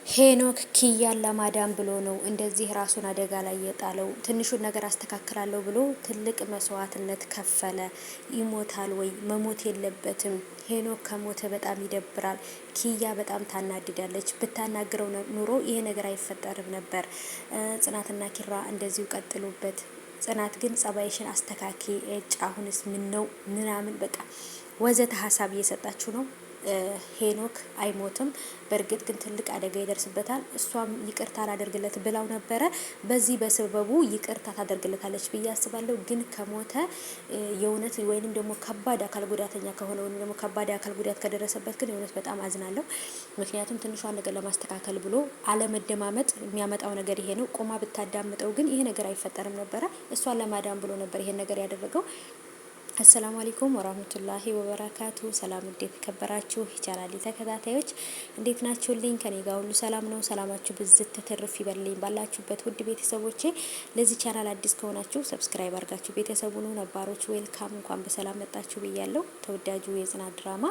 ሄኖክ ኪያን ለማዳን ብሎ ነው እንደዚህ ራሱን አደጋ ላይ የጣለው። ትንሹን ነገር አስተካክላለሁ ብሎ ትልቅ መስዋዕትነት ከፈለ። ይሞታል ወይ? መሞት የለበትም። ሄኖክ ከሞተ በጣም ይደብራል። ኪያ በጣም ታናድዳለች። ብታናግረው ኑሮ ይሄ ነገር አይፈጠርም ነበር። ጽናትና ኪራ እንደዚሁ ቀጥሉበት። ጽናት ግን ጸባይሽን አስተካኪ፣ እጭ አሁንስ ምን ነው ምናምን በቃ ወዘተ ሀሳብ እየሰጣችሁ ነው። ሄኖክ አይሞትም። በእርግጥ ግን ትልቅ አደጋ ይደርስበታል። እሷም ይቅርታ አላደርግለት ብላው ነበረ። በዚህ በሰበቡ ይቅርታ ታደርግለታለች ብዬ አስባለሁ። ግን ከሞተ የእውነት ወይንም ደግሞ ከባድ አካል ጉዳተኛ ከሆነ ወይንም ደግሞ ከባድ አካል ጉዳት ከደረሰበት ግን የእውነት በጣም አዝናለሁ። ምክንያቱም ትንሿን ነገር ለማስተካከል ብሎ አለመደማመጥ የሚያመጣው ነገር ይሄ ነው። ቆማ ብታዳምጠው ግን ይሄ ነገር አይፈጠርም ነበረ። እሷን ለማዳን ብሎ ነበር ይሄን ነገር ያደረገው። አሰላሙ አለይኩም ወራህመቱላሂ ወበረካቱ። ሰላም እንዴት ተከበራችሁ ቻናሌ ተከታታዮች እንዴት ናችሁልኝ? ከኔ ጋር ሁሉ ሰላም ነው። ሰላማችሁ ብዝት ተተርፍ ይበልልኝ ባላችሁበት ውድ ቤተሰቦቼ። ለዚህ ቻናል አዲስ ከሆናችሁ ሰብስክራይብ አድርጋችሁ ቤተሰቡ ነው። ነባሮች ዌልካም፣ እንኳን በሰላም መጣችሁ ብያለሁ። ተወዳጁ የጽናት ድራማ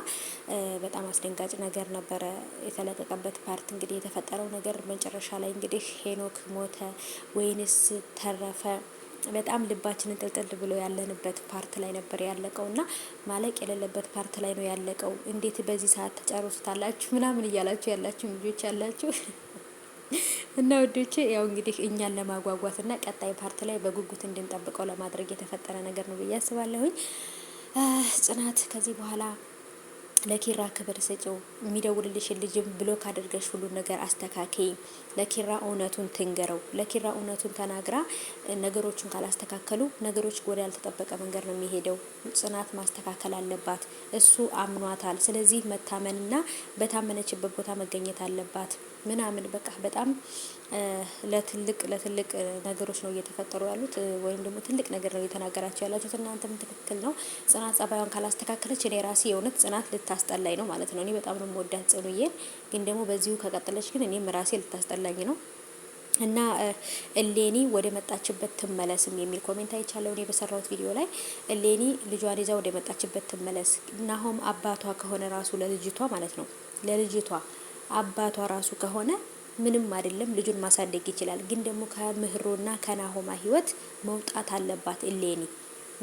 በጣም አስደንጋጭ ነገር ነበረ የተለቀቀበት ፓርት። እንግዲህ የተፈጠረው ነገር መጨረሻ ላይ እንግዲህ ሄኖክ ሞተ ወይንስ ተረፈ? በጣም ልባችንን ጥልጥል ብሎ ያለንበት ፓርት ላይ ነበር ያለቀው እና ማለቅ የሌለበት ፓርት ላይ ነው ያለቀው። እንዴት በዚህ ሰዓት ተጨርሱታላችሁ ምናምን እያላችሁ ያላችሁ ልጆች ያላችሁ እና ወዶቼ ያው እንግዲህ እኛን ለማጓጓት እና ቀጣይ ፓርት ላይ በጉጉት እንድንጠብቀው ለማድረግ የተፈጠረ ነገር ነው ብዬ አስባለሁኝ። ጽናት ከዚህ በኋላ ለኪራ ክብር ስጪው። የሚደውልልሽን ልጅም ብሎክ አድርገሽ ሁሉን ነገር አስተካከይ። ለኪራ እውነቱን ትንገረው። ለኪራ እውነቱን ተናግራ ነገሮችን ካላስተካከሉ ነገሮች ወደ ያልተጠበቀ መንገድ ነው የሚሄደው። ጽናት ማስተካከል አለባት። እሱ አምኗታል። ስለዚህ መታመንና በታመነችበት ቦታ መገኘት አለባት ምናምን በቃ በጣም ለትልቅ ነገሮች ነው እየተፈጠሩ ያሉት፣ ወይም ደግሞ ትልቅ ነገር ነው እየተናገራቸው ያላችሁት። እናንተም ትክክል ነው። ጽናት ጸባዩን ካላስተካከለች እኔ ራሴ የእውነት ጽናት ልታስጠላኝ ነው ማለት ነው። እኔ በጣም ነው የምወዳት ጽኑዬን፣ ግን ደግሞ በዚሁ ከቀጠለች ግን እኔም ራሴ ልታስጠላኝ ነው። እና እሌኒ ወደ መጣችበት ትመለስም የሚል ኮሜንት አይቻለሁ እኔ በሰራሁት ቪዲዮ ላይ። እሌኒ ልጇን ይዛ ወደ መጣችበት ትመለስ። ናሆም አባቷ ከሆነ ራሱ ለልጅቷ ማለት ነው ለልጅቷ አባቷ ራሱ ከሆነ ምንም አይደለም፣ ልጁን ማሳደግ ይችላል። ግን ደግሞ ከምህሮና ከናሆማ ህይወት መውጣት አለባት እሌኒ።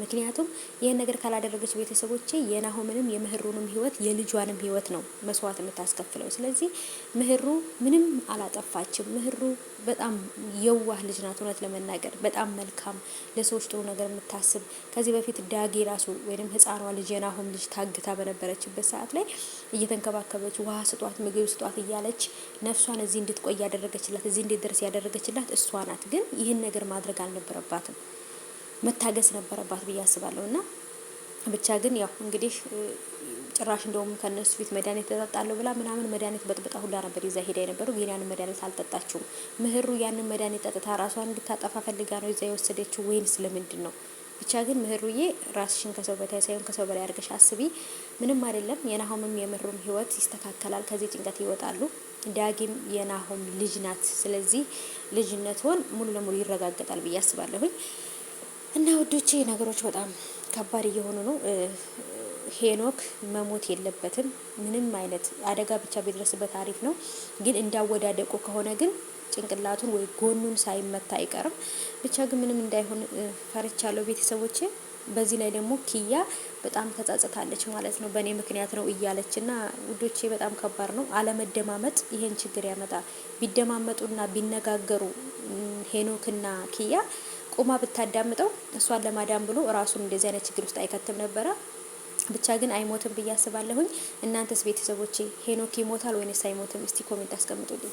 ምክንያቱም ይህን ነገር ካላደረገች ቤተሰቦቼ የናሆምንም የምህሩንም ህይወት የልጇንም ህይወት ነው መስዋዕት የምታስከፍለው። ስለዚህ ምህሩ ምንም አላጠፋችም። ምህሩ በጣም የዋህ ልጅ ናት። እውነት ለመናገር በጣም መልካም፣ ለሰዎች ጥሩ ነገር የምታስብ። ከዚህ በፊት ዳጊ ራሱ ወይም ህፃኗ ልጅ የናሆም ልጅ ታግታ በነበረችበት ሰዓት ላይ እየተንከባከበች ውሃ ስጧት፣ ምግብ ስጧት እያለች ነፍሷን እዚህ እንድትቆይ ያደረገችላት፣ እዚህ እንድትደርስ ያደረገችላት እሷ ናት። ግን ይህን ነገር ማድረግ አልነበረባትም፣ መታገስ ነበረባት ብዬ አስባለሁ። እና ብቻ ግን ያው እንግዲህ ጭራሽ እንደውም ከነሱ ፊት መድኃኒት ተጠጣለሁ ብላ ምናምን መድኃኒት በጥብጣ ሁላ ነበር ይዛ ሄዳ የነበረው። ግን ያንን መድኃኒት አልጠጣችውም። ምህሩ ያንን መድኃኒት ጠጥታ ራሷን እንድታጠፋ ፈልጋ ነው ይዛ የወሰደችው ወይንስ ለምንድን ነው? ብቻ ግን ምህሩዬ ራስሽን ከሰው በታይ ሳይሆን ከሰው በላይ አድርገሽ አስቢ። ምንም አይደለም። የናሆምም የምህሩም ህይወት ይስተካከላል። ከዚህ ጭንቀት ይወጣሉ። ዳጊም የናሆም ልጅ ናት። ስለዚህ ልጅነቷን ሙሉ ለሙሉ ይረጋገጣል ብዬ አስባለሁኝ። እና ውዶቼ ነገሮች በጣም ከባድ እየሆኑ ነው። ሄኖክ መሞት የለበትም። ምንም አይነት አደጋ ብቻ ቢደርስበት አሪፍ ነው። ግን እንዳወዳደቁ ከሆነ ግን ጭንቅላቱን ወይ ጎኑን ሳይመታ አይቀርም። ብቻ ግን ምንም እንዳይሆን ፈርቻለሁ ቤተሰቦቼ። በዚህ ላይ ደግሞ ኪያ በጣም ተጸጽታለች ማለት ነው። በእኔ ምክንያት ነው እያለች እና ውዶቼ በጣም ከባድ ነው። አለመደማመጥ ይሄን ችግር ያመጣል። ቢደማመጡና ቢነጋገሩ ሄኖክና ኪያ ቆማ ብታዳምጠው እሷን ለማዳን ብሎ ራሱን እንደዚህ አይነት ችግር ውስጥ አይከትም ነበረ። ብቻ ግን አይሞትም ብዬ አስባለሁኝ። እናንተስ ቤተሰቦቼ ሄኖክ ይሞታል ወይንስ አይሞትም? እስቲ ኮሜንት አስቀምጡልኝ።